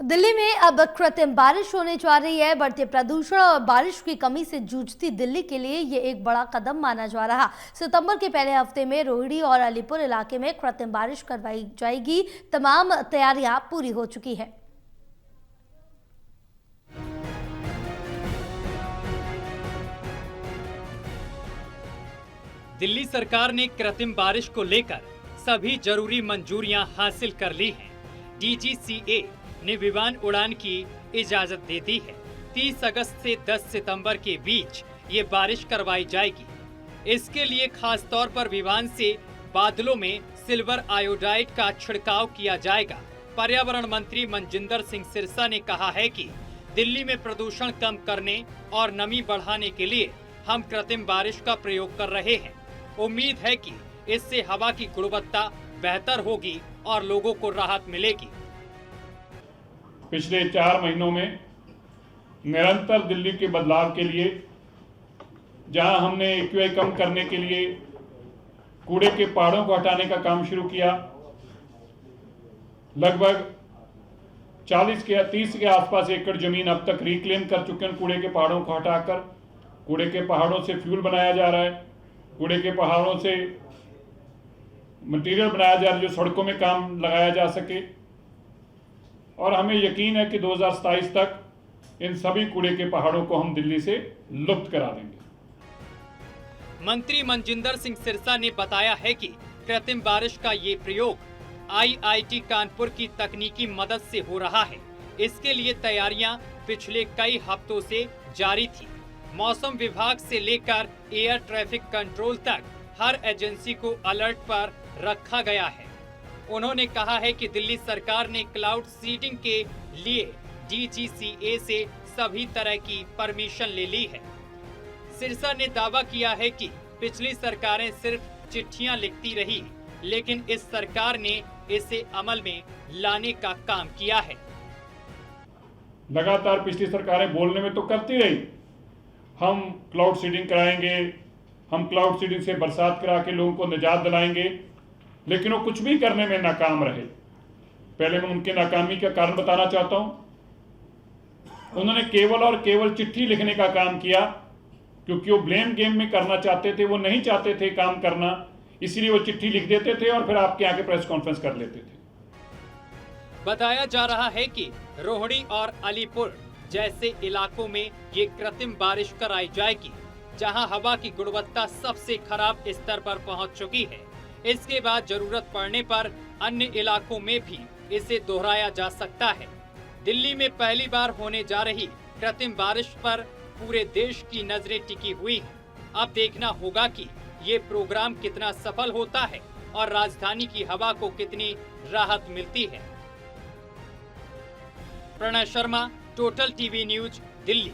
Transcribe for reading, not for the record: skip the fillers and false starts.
दिल्ली में अब कृत्रिम बारिश होने जा रही है। बढ़ते प्रदूषण और बारिश की कमी से जूझती दिल्ली के लिए ये एक बड़ा कदम माना जा रहा। सितंबर के पहले हफ्ते में रोहिणी और अलीपुर इलाके में कृत्रिम बारिश करवाई जाएगी। तमाम तैयारियां पूरी हो चुकी है। दिल्ली सरकार ने कृत्रिम बारिश को लेकर सभी जरूरी मंजूरियां हासिल कर ली हैं। DGCA ने विमान उड़ान की इजाजत दे दी है। 30 अगस्त से 10 सितंबर के बीच ये बारिश करवाई जाएगी। इसके लिए खास तौर पर विमान से बादलों में सिल्वर आयोडाइड का छिड़काव किया जाएगा। पर्यावरण मंत्री मनजिंदर सिंह सिरसा ने कहा है कि दिल्ली में प्रदूषण कम करने और नमी बढ़ाने के लिए हम कृत्रिम बारिश का प्रयोग कर रहे हैं। उम्मीद है कि इससे हवा की गुणवत्ता बेहतर होगी और लोगों को राहत मिलेगी। पिछले 4 महीनों में निरंतर दिल्ली के बदलाव के लिए, जहां हमने AQI कम करने के लिए कूड़े के पहाड़ों को हटाने का काम शुरू किया, लगभग 30 के आसपास एकड़ जमीन अब तक रिक्लेम कर चुके हैं। कूड़े के पहाड़ों को हटाकर कूड़े के पहाड़ों से फ्यूल बनाया जा रहा है, कूड़े के पहाड़ों से मटेरियल बनाया जा रहा है जो सड़कों में काम लगाया जा सके। और हमें यकीन है कि 2027 तक इन सभी कूड़े के पहाड़ों को हम दिल्ली से लुप्त करा देंगे। मंत्री मनजिंदर सिंह सिरसा ने बताया है कि कृत्रिम बारिश का ये प्रयोग IIT कानपुर की तकनीकी मदद से हो रहा है। इसके लिए तैयारियां पिछले कई हफ्तों से जारी थी। मौसम विभाग से लेकर एयर ट्रैफिक कंट्रोल तक हर एजेंसी को अलर्ट पर रखा गया है। उन्होंने कहा है कि दिल्ली सरकार ने क्लाउड सीडिंग के लिए DGCA से सभी तरह की परमिशन ले ली है। सिरसा ने दावा किया है कि पिछली सरकारें सिर्फ चिट्ठियां लिखती रही, लेकिन इस सरकार ने इसे अमल में लाने का काम किया है। लगातार पिछली सरकारें बोलने में तो करती रही, हम क्लाउड सीडिंग कराएंगे, हम क्लाउड सीडिंग से बरसात करा के लोगों को निजात दिलाएंगे, लेकिन वो कुछ भी करने में नाकाम रहे। पहले मैं उनके नाकामी का कारण बताना चाहता हूं। उन्होंने केवल और केवल चिट्ठी लिखने का काम किया, क्योंकि वो ब्लेम गेम में करना चाहते थे। वो नहीं चाहते थे काम करना, इसीलिए वो चिट्ठी लिख देते थे और फिर आपके आगे प्रेस कॉन्फ्रेंस कर लेते थे। बताया जा रहा है कि रोहिणी और अलीपुर जैसे इलाकों में ये कृत्रिम बारिश कराई जाएगी, जहां हवा की गुणवत्ता सबसे खराब स्तर पर पहुंच चुकी है। इसके बाद जरूरत पड़ने पर अन्य इलाकों में भी इसे दोहराया जा सकता है। दिल्ली में पहली बार होने जा रही कृत्रिम बारिश पर पूरे देश की नजरें टिकी हुई हैं। अब देखना होगा कि ये प्रोग्राम कितना सफल होता है और राजधानी की हवा को कितनी राहत मिलती है। Pranay Sharma, total TV news, Delhi.